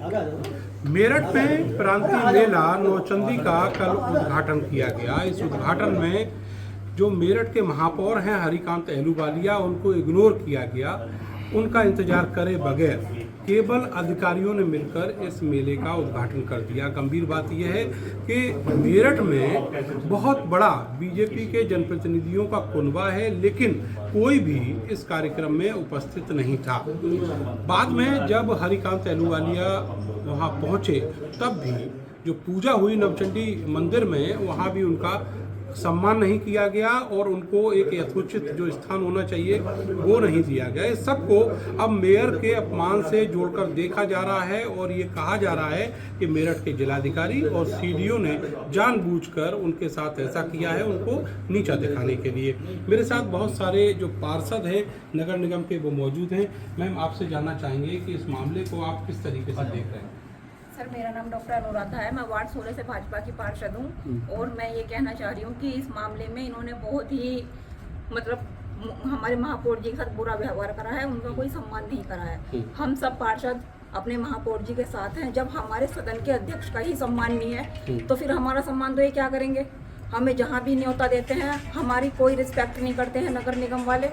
मेरठ में प्रांतीय मेला नौचंदी का कल उद्घाटन किया गया। इस उद्घाटन में जो मेरठ के महापौर हैं हरिकांत अहलूवालिया, उनको इग्नोर किया गया। उनका इंतजार करे बगैर केवल अधिकारियों ने मिलकर इस मेले का उद्घाटन कर दिया। गंभीर बात यह है कि मेरठ में बहुत बड़ा बीजेपी के जनप्रतिनिधियों का कुनबा है, लेकिन कोई भी इस कार्यक्रम में उपस्थित नहीं था। बाद में जब हरिकांत अहलूवालिया वहां पहुंचे तब भी जो पूजा हुई नवचंडी मंदिर में, वहां भी उनका सम्मान नहीं किया गया और उनको एक यथोचित जो स्थान होना चाहिए वो नहीं दिया गया। इस सबको अब मेयर के अपमान से जोड़कर देखा जा रहा है और ये कहा जा रहा है कि मेरठ के जिलाधिकारी और सीडीओ ने जानबूझकर उनके साथ ऐसा किया है, उनको नीचा दिखाने के लिए। मेरे साथ बहुत सारे जो पार्षद हैं नगर निगम के वो मौजूद हैं। मैम, आपसे जानना चाहेंगे कि इस मामले को आप किस तरीके से देख रहे हैं? सर, मेरा नाम डॉक्टर अनुराधा है। मैं वार्ड 16 से भाजपा की पार्षद हूँ और मैं ये कहना चाह रही हूँ कि इस मामले में इन्होंने बहुत ही हमारे महापौर जी के साथ बुरा व्यवहार करा है, उनका कोई सम्मान नहीं करा है। हम सब पार्षद अपने महापौर जी के साथ हैं। जब हमारे सदन के अध्यक्ष का ही सम्मान नहीं है तो फिर हमारा सम्मान तो ये क्या करेंगे? हमें जहाँ भी न्योता देते हैं हमारी कोई रिस्पेक्ट नहीं करते हैं नगर निगम वाले।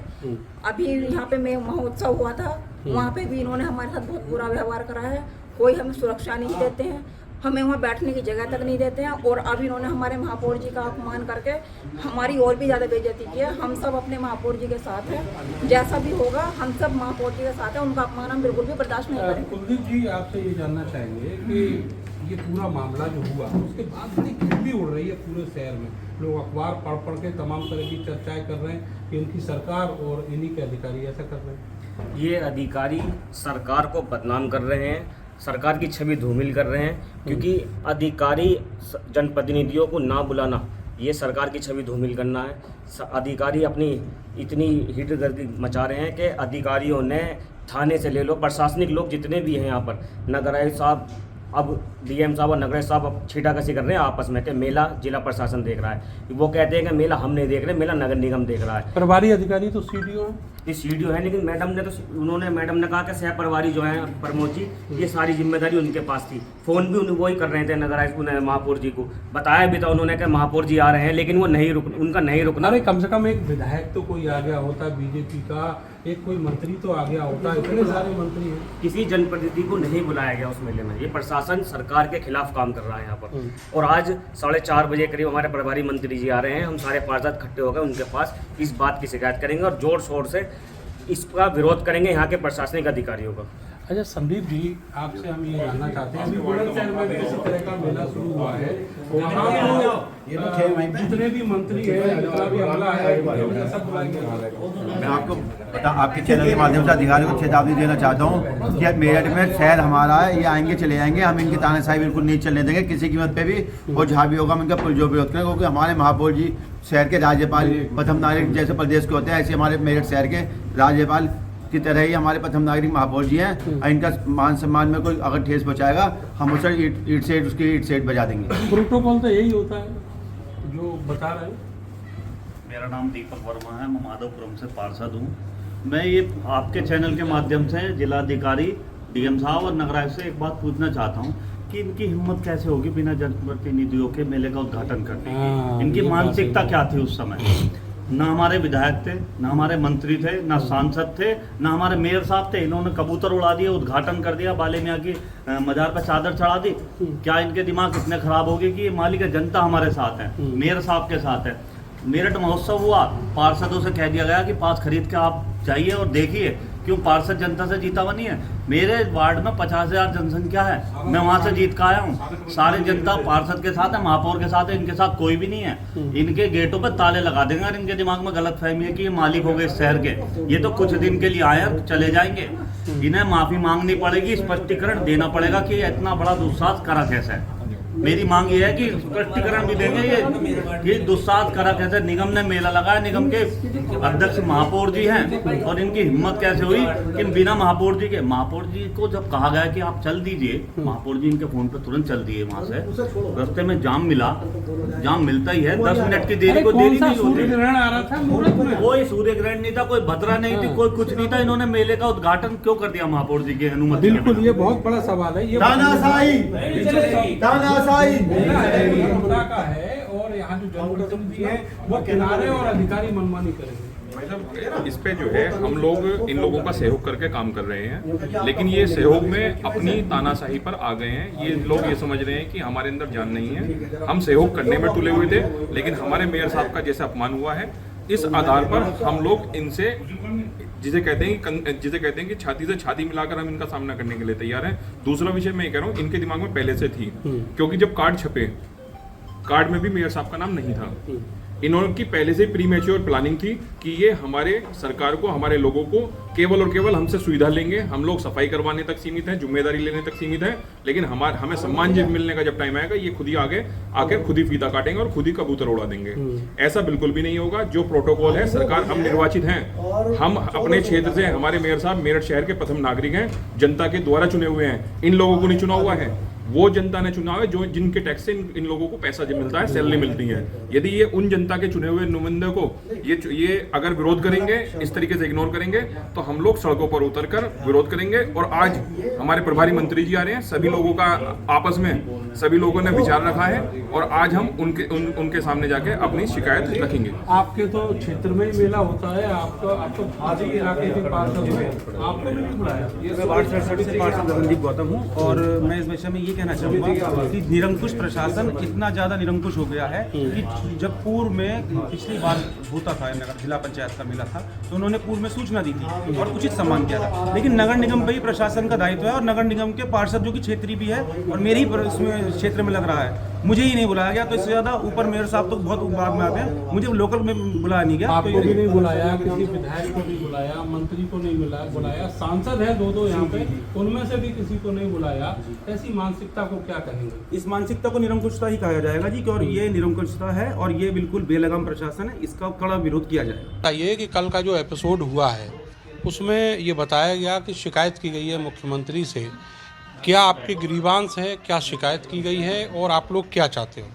अभी यहाँ पे महोत्सव हुआ था, वहाँ पे भी इन्होंने हमारे साथ बहुत बुरा व्यवहार करा है। कोई हमें सुरक्षा नहीं देते हैं, हमें वहाँ बैठने की जगह तक नहीं देते हैं और अब इन्होंने हमारे महापौर जी का अपमान करके हमारी और भी ज़्यादा बेइज्जती की है। हम सब अपने महापौर जी के साथ हैं, जैसा भी होगा हम सब महापौर जी के साथ हैं। उनका अपमान हम बिल्कुल भी बर्दाश्त नहीं करेंगे। कुलदीप जी, आपसे ये जानना चाहेंगे कि ये पूरा मामला जो हुआ उसके बाद बड़ी खिल्ली उड़ रही है पूरे शहर में। लोग अखबार पढ़ के तमाम तरह की चर्चाएं कर रहे हैं कि उनकी सरकार और इन्हीं के अधिकारी ऐसा कर रहे हैं। ये अधिकारी सरकार को बदनाम कर रहे हैं, सरकार की छवि धूमिल कर रहे हैं, क्योंकि अधिकारी जनप्रतिनिधियों को ना बुलाना ये सरकार की छवि धूमिल करना है। अधिकारी अपनी इतनी हिटगर्दी मचा रहे हैं कि अधिकारियों ने थाने से ले लो, प्रशासनिक लोग जितने भी हैं यहाँ पर, नगर आयुक्त साहब, अब डीएम साहब और नगर साहब अब छीटाकशी कर रहे हैं आपस में कि मेला जिला प्रशासन देख रहा है। वो कहते हैं कि मेला हम नहीं देख रहे, मेला नगर निगम देख रहा है। प्रभारी अधिकारी तो सीडीओ है। ये सीडीओ है, लेकिन मैडम ने कहा कि सह प्रभारी जो है प्रमोद जी, ये सारी जिम्मेदारी उनके पास थी। फोन भी वही कर रहे थे नगर आयुक्त महापौर जी को, बताया भी था उन्होंने कि महापौर जी आ रहे हैं, लेकिन वो उनका नहीं रुकना। अरे कम से कम एक विधायक तो कोई आ गया होता बीजेपी का, एक कोई मंत्री तो आ गया होता। इतने सारे मंत्री हैं, किसी जनप्रतिनिधि को नहीं बुलाया गया उस मेले में। ये प्रशासन सरकार के खिलाफ काम कर रहा है यहाँ पर। और आज 4:30 बजे करीब हमारे प्रभारी मंत्री जी आ रहे हैं। हम सारे पार्षद इकट्ठे होकर उनके पास इस बात की शिकायत करेंगे और जोर शोर से इसका विरोध करेंगे यहाँ के प्रशासनिक अधिकारियों का। अच्छा संदीप जी, आपसे हम ये जानना चाहते हैं, अभी बुलंदशहर में भी इसी तरह का मेला शुरू हुआ है, वहाँ तो जितने भी मंत्री हैं, जितना भी अमला है, सब बुलाएंगे। मैं आपको आपके चैनल के माध्यम से अधिकारी को चेतावनी देना चाहता हूँ कि मेरठ में शहर हमारा है, ये आएंगे चले जाएंगे, हम इनकी तानाशाही बिल्कुल नहीं चलने देंगे किसी कीमत पे भी। और जहाँ भी होगा हम इनका पुरजोर विरोध करेंगे, क्योंकि हमारे महापौर जी शहर के राज्यपाल, प्रथम नागरिक जैसे प्रदेश के होते हैं, ऐसे हमारे मेरठ शहर के राज्यपाल की तरह ही हमारे प्रथम नागरिक महापौर जी हैं। इनका मान सम्मान में कोई अगर ठेस पहुँचाएगा हम उसे ईट से ईट बजा देंगे। प्रोटोकॉल तो यही होता है जो बता रहे हैं। मेरा नाम दीपक वर्मा है, मैं माधवपुरम से पार्षद हूँ। मैं ये आपके चैनल के माध्यम से जिलाधिकारी, डीएम साहब और नगर आयुक्त से एक बात पूछना चाहता हूँ कि इनकी हिम्मत कैसे होगी बिना जनप्रतिनिधियों के मेले का उद्घाटन करने की? इनकी मानसिकता क्या थी उस समय? ना हमारे विधायक थे, ना हमारे मंत्री थे, ना सांसद थे, ना हमारे मेयर साहब थे। इन्होंने कबूतर उड़ा दिया, उद्घाटन कर दिया, बाले मियाँ की मजार पर चादर चढ़ा दी। क्या इनके दिमाग इतने खराब हो गए कि ये मालिक जनता हमारे साथ है, मेयर साहब के साथ है। मेरठ महोत्सव हुआ, पार्षदों से कह दिया गया कि पास खरीद के आप जाइए और देखिए, क्यों पार्षद जनता से जीता हुआ नहीं है? मेरे वार्ड में 50,000 जनसंख्या है, मैं वहाँ से जीत कर आया हूँ। सारी जनता पार्षद के साथ है, महापौर के साथ है, इनके साथ कोई भी नहीं है। इनके गेटों पर ताले लगा देंगे और इनके दिमाग में गलत फहमी है कि ये मालिक हो गए इस शहर के। ये तो कुछ दिन के लिए आए हैं, चले जाएंगे। इन्हें माफी मांगनी पड़ेगी, स्पष्टीकरण देना पड़ेगा कि इतना बड़ा दुस्साहस करा कैसे है। मेरी मांग ये है कि स्पष्टीकरण भी देंगे ये दुस्साहस करा कैसे निगम ने मेला लगाया, निगम के अध्यक्ष महापौर जी हैं और इनकी हिम्मत कैसे हुई कि बिना महापौर जी को जब कहा गया कि आप चल दीजिए, महापौर जी इनके फोन पे तुरंत चल दिए। वहां से रास्ते में जाम मिलता ही है, 10 मिनट की देरी को देरी नहीं होती। आ रहा था मुहूर्त में। कोई सूर्य ग्रहण नहीं था, कोई भद्रा नहीं थी, कोई कुछ नहीं था। इन्होंने मेले का उद्घाटन क्यों कर दिया महापौर जी की अनुमति के बिल्कुल, बिना? ये बहुत बड़ा सवाल है। ये तानाशाही मुद्दा का है और यहाँ जो जनप्रतिनिधि है वो किनारे और अधिकारी मनमानी करेंगे। मतलब इस पे जो है हम लोग इन लोगों का सहयोग करके काम कर रहे हैं, लेकिन ये सहयोग में अपनी तानाशाही पर आ गए हैं। ये लोग ये समझ रहे हैं कि हमारे अंदर जान नहीं है। हम सहयोग करने में तुले हुए थे, लेकिन हमारे मेयर साहब का जैसे अपमान हुआ है, इस आधार पर हम लोग इनसे जिसे कहते हैं कि छाती से छाती मिलाकर हम इनका सामना करने के लिए तैयार हैं। दूसरा विषय मैं ये कह रहा हूँ, इनके दिमाग में पहले से थी, क्योंकि जब कार्ड छपे, कार्ड में भी मेयर साहब का नाम नहीं था। इन्होंने पहले से प्री मैच्योर प्लानिंग थी कि ये हमारे सरकार को, हमारे लोगों को केवल और केवल हमसे सुविधा लेंगे। हम लोग सफाई करवाने तक सीमित हैं, जिम्मेदारी लेने तक सीमित हैं, लेकिन हमें सम्मान जब मिलने का जब टाइम आएगा, ये खुद ही आके खुद ही फीता काटेंगे और खुद ही कबूतर उड़ा देंगे। ऐसा बिल्कुल भी नहीं होगा। जो प्रोटोकॉल है, सरकार, हम निर्वाचित हैं, हम अपने क्षेत्र से, हमारे मेयर साहब मेरठ शहर के प्रथम नागरिक हैं, जनता के द्वारा चुने हुए हैं। इन लोगों को नहीं चुना हुआ है, वो जनता ने चुना है जो जिनके टैक्स से इन लोगों को पैसा जब मिलता है, सैलरी मिलती है। यदि ये उन जनता के चुने हुए नुमाइंदे को ये अगर विरोध करेंगे, इस तरीके से इग्नोर करेंगे, तो हम लोग सड़कों पर उतरकर विरोध करेंगे। और आज हमारे प्रभारी मंत्री जी आ रहे हैं, सभी लोगों का आपस में सभी लोगों ने विचार रखा है और आज हम उनके सामने जाके अपनी शिकायत रखेंगे। आपके तो क्षेत्र में ही मेला होता है, आप तो भाजी इलाके के पास आपको भी नहीं बुलाया। मैं वार्ड 67 से पार्षद गगनदीप गौतम हूँ और मैं इस विषय में ये कहना चाहूँगा कि निरंकुश प्रशासन इतना ज़्यादा निरंकुश हो गया है कि जब पूर्व में पिछली बार होता था नगर जिला पंचायत का मेला था, तो उन्होंने पूर्व में सूचना दी थी और उचित सम्मान किया था, लेकिन नगर निगम पर ही प्रशासन का दायित्व है और नगर निगम के पार्षद जो कि क्षेत्रीय भी है और मेरे ही इसमें क्षेत्र में लग रहा है, मुझे ही नहीं बुलाया गया। तो इससे ज़्यादा ऊपर मेयर साहब तो बहुत बाद में आते हैं, मुझे लोकल में बुलाया नहीं गया। आपको भी नहीं बुलाया, किसी विधायक को नहीं बुलाया, मंत्री को नहीं बुलाया, सांसद है दो यहाँ पे, उनमें से भी किसी को नहीं बुलाया। ऐसी मानसिकता को क्या कहेंगे? इस मानसिकता को निरंकुशता ही कहा जाएगा जी, और ये निरंकुशता है और ये बिल्कुल बेलगाम प्रशासन है, इसका कड़ा विरोध किया जाएगा। ये कि कल का जो एपिसोड हुआ है उसमें ये बताया गया कि शिकायत की गई है मुख्यमंत्री से। क्या आपके ग्रीवांस है, क्या शिकायत की गई है और आप लोग क्या चाहते हो?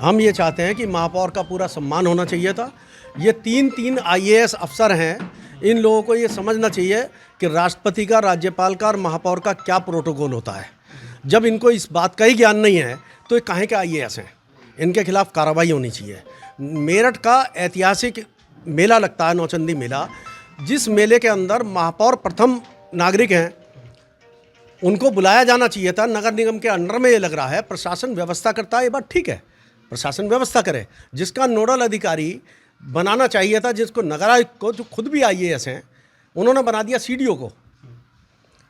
हम ये चाहते हैं कि महापौर का पूरा सम्मान होना चाहिए था। ये तीन IAS अफसर हैं, इन लोगों को ये समझना चाहिए कि राष्ट्रपति का, राज्यपाल का और महापौर का क्या प्रोटोकॉल होता है। जब इनको इस बात का ही ज्ञान नहीं है तो ये काहे के IAS हैं? इनके खिलाफ कार्रवाई होनी चाहिए। मेरठ का ऐतिहासिक मेला लगता है, नौचंदी मेला, जिस मेले के अंदर महापौर प्रथम नागरिक हैं, उनको बुलाया जाना चाहिए था। नगर निगम के अंडर में ये लग रहा है, प्रशासन व्यवस्था करता है, ये बात ठीक है, प्रशासन व्यवस्था करे। जिसका नोडल अधिकारी बनाना चाहिए था, जिसको नगर आयुक्त को, जो खुद भी IAS हैं, उन्होंने बना दिया CDO को।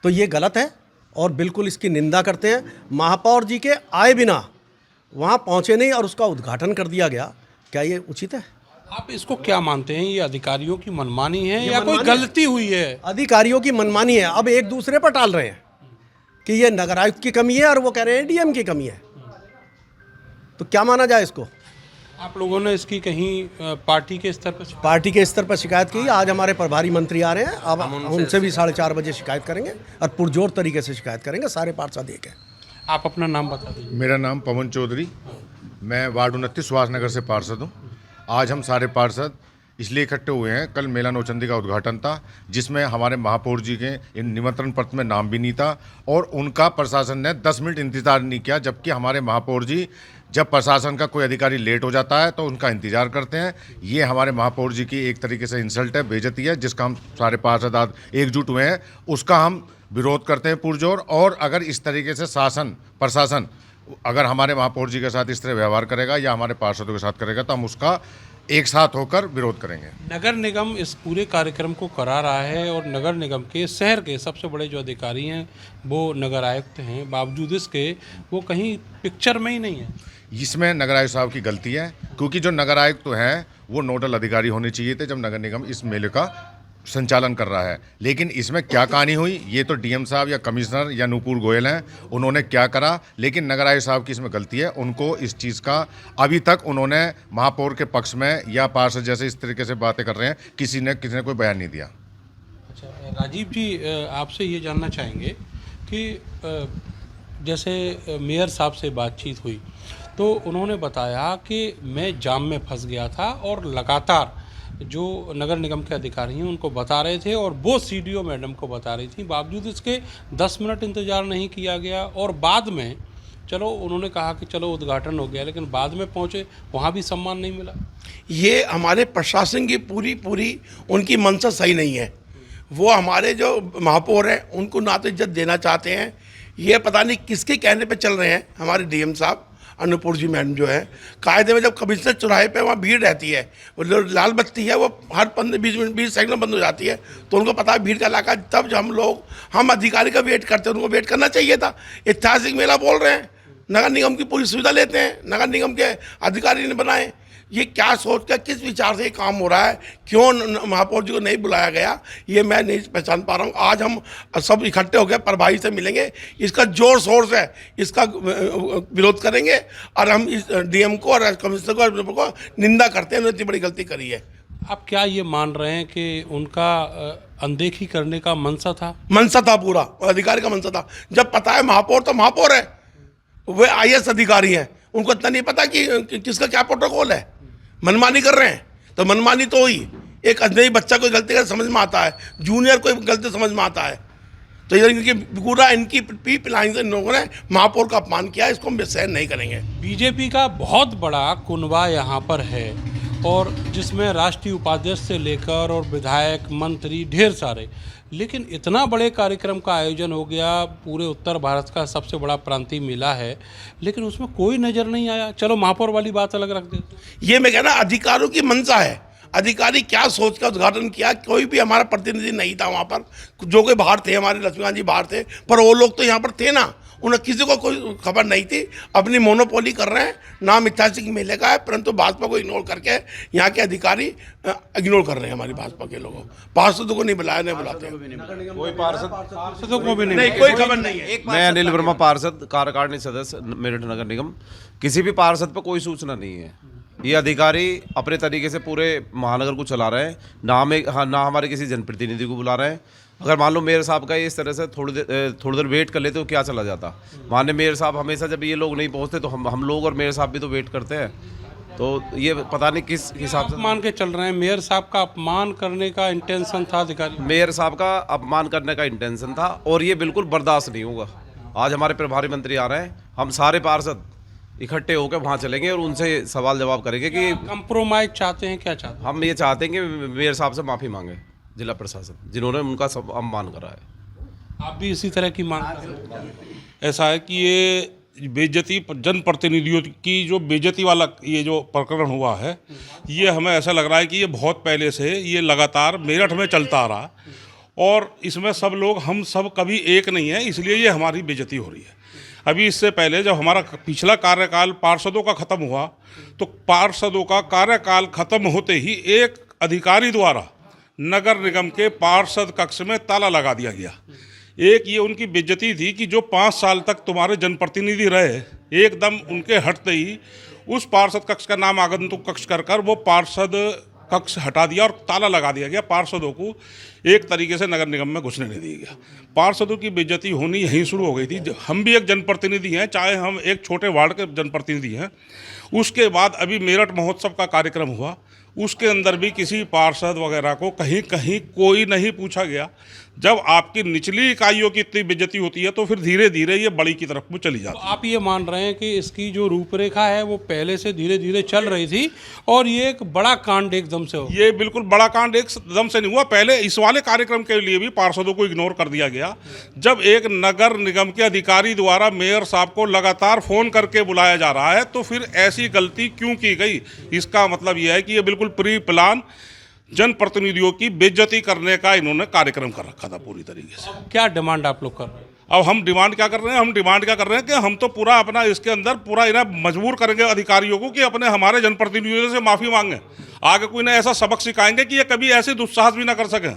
तो ये गलत है और बिल्कुल इसकी निंदा करते हैं। महापौर जी के आए बिना वहाँ पहुँचे नहीं और उसका उद्घाटन कर दिया गया, क्या ये उचित है? आप इसको क्या मानते हैं? ये अधिकारियों की मनमानी है या कोई गलती हुई है? अधिकारियों की मनमानी है। अब एक दूसरे पर टाल रहे हैं कि ये नगर आयुक्त की कमी है और वो कह रहे हैं DM की कमी है, तो क्या माना जाए इसको? आप लोगों ने इसकी कहीं पार्टी के स्तर पर शिकायत की। आज हमारे प्रभारी मंत्री आ रहे हैं, अब उनसे भी 4:30 बजे शिकायत करेंगे और पुरजोर तरीके से शिकायत करेंगे, सारे पार्षद एक हैं। आप अपना नाम बता दीजिए। मेरा नाम पवन चौधरी, मैं वार्ड 29 सुभाषनगर से पार्षद हूँ। आज हम सारे पार्षद इसलिए इकट्ठे हुए हैं, कल मेला नौचंदी का उद्घाटन था, जिसमें हमारे महापौर जी के इन निमंत्रण पत्र में नाम भी नहीं था और उनका प्रशासन ने 10 मिनट इंतजार नहीं किया, जबकि हमारे महापौर जी, जब प्रशासन का कोई अधिकारी लेट हो जाता है तो उनका इंतजार करते हैं। ये हमारे महापौर जी की एक तरीके से इंसल्ट है, बेइज्जती है, जिसका हम सारे पार्षद आज एकजुट हुए हैं, उसका हम विरोध करते हैं पुरजोर। और अगर इस तरीके से प्रशासन अगर हमारे महापौर जी के साथ इस तरह व्यवहार करेगा या हमारे पार्षदों के साथ करेगा, तो हम उसका एक साथ होकर विरोध करेंगे। नगर निगम इस पूरे कार्यक्रम को करा रहा है और नगर निगम के शहर के सबसे बड़े जो अधिकारी हैं वो नगर आयुक्त हैं, बावजूद इसके वो कहीं पिक्चर में ही नहीं है। इसमें नगर आयुक्त साहब की गलती है, क्योंकि जो नगर आयुक्त हैं वो नोडल अधिकारी होने चाहिए थे जब नगर निगम इस मेले का संचालन कर रहा है। लेकिन इसमें क्या कहानी हुई, ये तो डीएम साहब या कमिश्नर या नूपुर गोयल हैं, उन्होंने क्या करा। लेकिन नगर आयुक्त साहब की इसमें गलती है, उनको इस चीज़ का अभी तक उन्होंने महापौर के पक्ष में या पार्षद जैसे इस तरीके से बातें कर रहे हैं, किसी ने कोई बयान नहीं दिया। अच्छा राजीव जी, आपसे ये जानना चाहेंगे कि जैसे मेयर साहब से बातचीत हुई तो उन्होंने बताया कि मैं जाम में फंस गया था और लगातार जो नगर निगम के अधिकारी हैं उनको बता रहे थे और वो सीडीओ मैडम को बता रही थी, बावजूद इसके 10 मिनट इंतज़ार नहीं किया गया। और बाद में चलो उन्होंने कहा कि चलो उद्घाटन हो गया, लेकिन बाद में पहुंचे वहां भी सम्मान नहीं मिला। ये हमारे प्रशासन की पूरी उनकी मंशा सही नहीं है। वो हमारे जो महापौर हैं उनको ना तो इज्जत देना चाहते हैं, ये पता नहीं किसके कहने पे चल रहे हैं। हमारे डीएम साहब अनुपुर जी मैडम जो है, कायदे में जब कमिश्नर चौराहे पे वहाँ भीड़ रहती है, वो जो लाल बत्ती है वो हर 15-20 सेकंड में बंद हो जाती है, तो उनको पता है भीड़ का इलाका। तब जो हम अधिकारी का वेट करते हैं, उनको वेट करना चाहिए था। ऐतिहासिक मेला बोल रहे हैं, नगर निगम की पूरी सुविधा लेते हैं, नगर निगम के अधिकारी ने बनाए। ये क्या सोच कर, किस विचार से ये काम हो रहा है, क्यों महापौर जी को नहीं बुलाया गया, ये मैं नहीं पहचान पा रहा हूँ। आज हम सब इकट्ठे होकर प्रभारी से मिलेंगे, इसका जोर शोर से इसका विरोध करेंगे और हम इस डीएम को और कमिश्नर को निंदा करते हैं, उन्होंने इतनी बड़ी गलती करी है। आप क्या ये मान रहे हैं कि उनका अनदेखी करने का मंशा था? मंशा था, पूरा अधिकारी का मंशा था। जब पता है महापौर तो महापौर है, वे IAS अधिकारी हैं, उनको इतना नहीं पता कि किसका क्या प्रोटोकॉल है। मनमानी कर रहे हैं, तो मनमानी तो हुई। एक अजनबी बच्चा कोई गलती कर समझ में आता है, जूनियर कोई गलती समझ में आता है, तो ये इनकी पूरा इनकी पी पिलाइन से इन लोगों ने महापौर का अपमान किया, इसको हम सहन नहीं करेंगे। बीजेपी का बहुत बड़ा कुनबा यहाँ पर है और जिसमें राष्ट्रीय उपाध्यक्ष से लेकर और विधायक मंत्री ढेर सारे, लेकिन इतना बड़े कार्यक्रम का आयोजन हो गया, पूरे उत्तर भारत का सबसे बड़ा प्रांतीय मेला है, लेकिन उसमें कोई नज़र नहीं आया। चलो महापौर वाली बात अलग रख देते। ये मैं कह रहा अधिकारियों की मंशा है, अधिकारी क्या सोच कर उद्घाटन किया। कोई भी हमारा प्रतिनिधि नहीं था वहाँ पर, जो कोई बाहर थे, हमारे लक्ष्मीकांत जी बाहर थे, पर वो लोग तो यहाँ पर थे ना, उन्हें किसी को कोई खबर नहीं थी। अपनी मोनोपोली कर रहे हैं, नाम ऐतिहासिक मेले का है, परंतु भाजपा को इग्नोर करके यहाँ के अधिकारी इग्नोर कर रहे हैं हमारी भाजपा के लोगों। पार्षदों को नहीं बुलाया, नहीं बुलाते, कोई पार्षदों को भी नहीं, कोई खबर नहीं है। मैं अनिल वर्मा, पार्षद, कार्यकारिणी सदस्य, मेरठ नगर निगम। किसी भी पार्षद पर कोई सूचना नहीं है। ये अधिकारी अपने तरीके से पूरे महानगर को चला रहे हैं, ना हमारे किसी जनप्रतिनिधि को बुला रहे हैं। अगर मान लो मेयर साहब का इस तरह से थोड़ी देर वेट कर लेते तो क्या चला जाता। माननीय मेयर साहब हमेशा जब ये लोग नहीं पहुंचते तो हम लोग और मेयर साहब भी तो वेट करते हैं। तो ये पता नहीं किस हिसाब से मान के चल रहे हैं। मेयर साहब का अपमान करने का इंटेंशन था अधिकारी, मेयर साहब का अपमान करने का इंटेंशन था और ये बिल्कुल बर्दाश्त नहीं होगा। आज हमारे प्रभारी मंत्री आ रहे हैं, हम सारे पार्षद इकट्ठे होकर वहाँ चलेंगे और उनसे सवाल जवाब करेंगे कि कंप्रोमाइज चाहते हैं, क्या चाहते हैं? हम ये चाहते हैं कि मेयर साहब से माफ़ी मांगे जिला प्रशासन, जिन्होंने उनका अपमान करा है। आप भी इसी तरह की मांग कर रहे हैं? ऐसा है कि ये बेइज्जती जनप्रतिनिधियों की जो बेइज्जती वाला ये जो प्रकरण हुआ है, ये हमें ऐसा लग रहा है कि ये बहुत पहले से ये लगातार मेरठ में चलता आ रहा और इसमें सब लोग, हम सब कभी एक नहीं है, इसलिए ये हमारी बेइज्जती हो रही है। अभी इससे पहले जब हमारा पिछला कार्यकाल पार्षदों का ख़त्म हुआ, तो पार्षदों का कार्यकाल ख़त्म होते ही एक अधिकारी द्वारा नगर निगम के पार्षद कक्ष में ताला लगा दिया गया। एक ये उनकी बेइज्जती थी कि जो 5 साल तक तुम्हारे जनप्रतिनिधि रहे, एकदम उनके हटते ही उस पार्षद कक्ष का नाम आगंतुक कक्ष कर वो पार्षद कक्ष हटा दिया और ताला लगा दिया गया। पार्षदों को एक तरीके से नगर निगम में घुसने नहीं दिया गया। पार्षदों की बेइज्जती होनी यहीं शुरू हो गई थी। हम भी एक जनप्रतिनिधि हैं, चाहे हम एक छोटे वार्ड के जनप्रतिनिधि हैं। उसके बाद अभी मेरठ महोत्सव का कार्यक्रम हुआ, उसके अंदर भी किसी पार्षद वगैरह को कहीं कहीं कोई नहीं पूछा गया। जब आपकी निचली इकाइयों की इतनी बेइज्जती होती है तो फिर धीरे धीरे ये बड़ी की तरफ में चली जाती है। आप ये मान रहे हैं कि इसकी जो रूपरेखा है वो पहले से धीरे धीरे चल रही थी और ये एक बड़ा कांड एकदम से हो? ये बिल्कुल बड़ा कांड एकदम से नहीं हुआ। पहले इस वाले कार्यक्रम के लिए भी पार्षदों को इग्नोर कर दिया गया। जब एक नगर निगम के अधिकारी द्वारा मेयर साहब को लगातार फ़ोन करके बुलाया जा रहा है, तो फिर ऐसी गलती क्यों की गई? इसका मतलब यह है कि ये बिल्कुल प्री प्लान जनप्रतिनिधियों की बेइज्जती करने का इन्होंने कार्यक्रम कर रखा था पूरी तरीके से। क्या डिमांड आप लोग कर रहे हैं? अब हम डिमांड क्या कर रहे हैं? हम डिमांड क्या कर रहे हैं कि हम तो पूरा अपना इसके अंदर पूरा इन्हें मजबूर करेंगे अधिकारियों को कि अपने हमारे जनप्रतिनिधियों से माफ़ी मांगें। आगे कोई ना ऐसा सबक सिखाएंगे कि ये कभी ऐसे दुस्साहस भी ना कर सकें।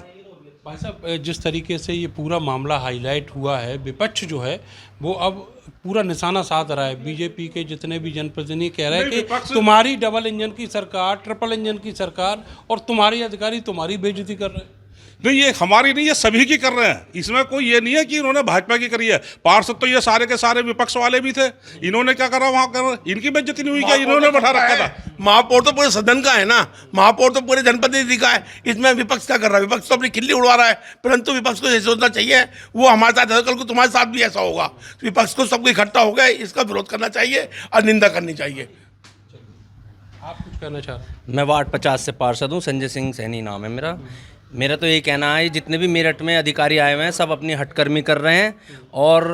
भाई साहब, जिस तरीके से ये पूरा मामला हाईलाइट हुआ है, विपक्ष जो है वो अब पूरा निशाना साध रहा है। बीजेपी के जितने भी जनप्रतिनिधि कह रहे हैं कि तुम्हारी डबल इंजन की सरकार, ट्रिपल इंजन की सरकार, और तुम्हारे अधिकारी तुम्हारी बेइज्जती कर रहे हैं। नहीं, ये हमारी नहीं, ये सभी की कर रहे हैं। इसमें कोई ये नहीं है कि इन्होंने भाजपा की करी है। पार्षद तो ये सारे के सारे विपक्ष वाले भी थे। इन्होंने क्या करा वहाँ कर, इनकी बेइज्जती नहीं हुई क्या? इन्होंने बैठा रखा था। महापौर तो पूरे सदन का है ना, महापौर तो पूरे जनप्रतिनिधि का है। इसमें विपक्ष क्या कर रहा है? विपक्ष तो अपनी खिल्ली उड़वा रहा है। परंतु विपक्ष को ये सोचना चाहिए वो हमारे साथ है, कल को तुम्हारे साथ भी ऐसा होगा। विपक्ष को सबको इकट्ठा हो गए, इसका विरोध करना चाहिए और निंदा करनी चाहिए। आप कुछ कहना चाह रहे हैं? मैं वार्ड 50 से पार्षद हूँ, संजय सिंह सैनी नाम है मेरा तो ये कहना है, जितने भी मेरठ में अधिकारी आए हुए हैं सब अपनी हटकर्मी कर रहे हैं और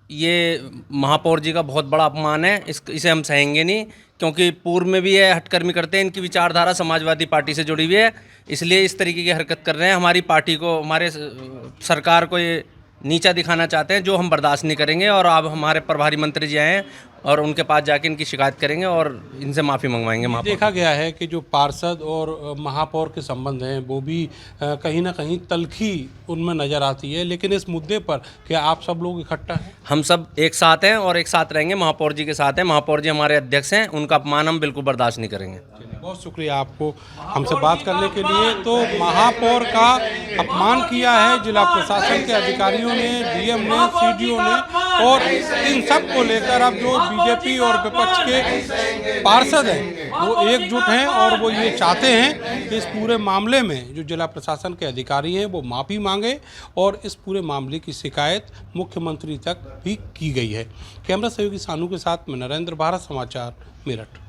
ये महापौर जी का बहुत बड़ा अपमान है। इसे हम सहेंगे नहीं, क्योंकि पूर्व में भी ये हटकर्मी करते हैं। इनकी विचारधारा समाजवादी पार्टी से जुड़ी हुई है, इसलिए इस तरीके की हरकत कर रहे हैं। हमारी पार्टी को, हमारे सरकार को ये नीचा दिखाना चाहते हैं, जो हम बर्दाश्त नहीं करेंगे। और अब हमारे प्रभारी मंत्री जी आए हैं और उनके पास जाके इनकी शिकायत करेंगे और इनसे माफ़ी मंगवाएंगे। देखा गया है कि जो पार्षद और महापौर के संबंध हैं वो भी कहीं ना कहीं तल्खी उनमें नज़र आती है, लेकिन इस मुद्दे पर क्या आप सब लोग इकट्ठा हैं? हम सब एक साथ हैं और एक साथ रहेंगे, महापौर जी के साथ हैं। महापौर जी हमारे अध्यक्ष हैं, उनका अपमान हम बिल्कुल बर्दाश्त नहीं करेंगे। बहुत शुक्रिया आपको हमसे बात करने के लिए। तो महापौर का अपमान किया है जिला प्रशासन के अधिकारियों ने, डीएम ने, सीडीओ ने, और इन सब को लेकर अब जो बीजेपी और विपक्ष के पार्षद हैं वो एकजुट हैं और वो ये चाहते हैं कि इस पूरे मामले में जो जिला प्रशासन के अधिकारी हैं वो माफ़ी मांगे और इस पूरे मामले की शिकायत मुख्यमंत्री तक भी की गई है। कैमरा सहयोगी सानू के साथ मैं नरेंद्र, भारत समाचार, मेरठ।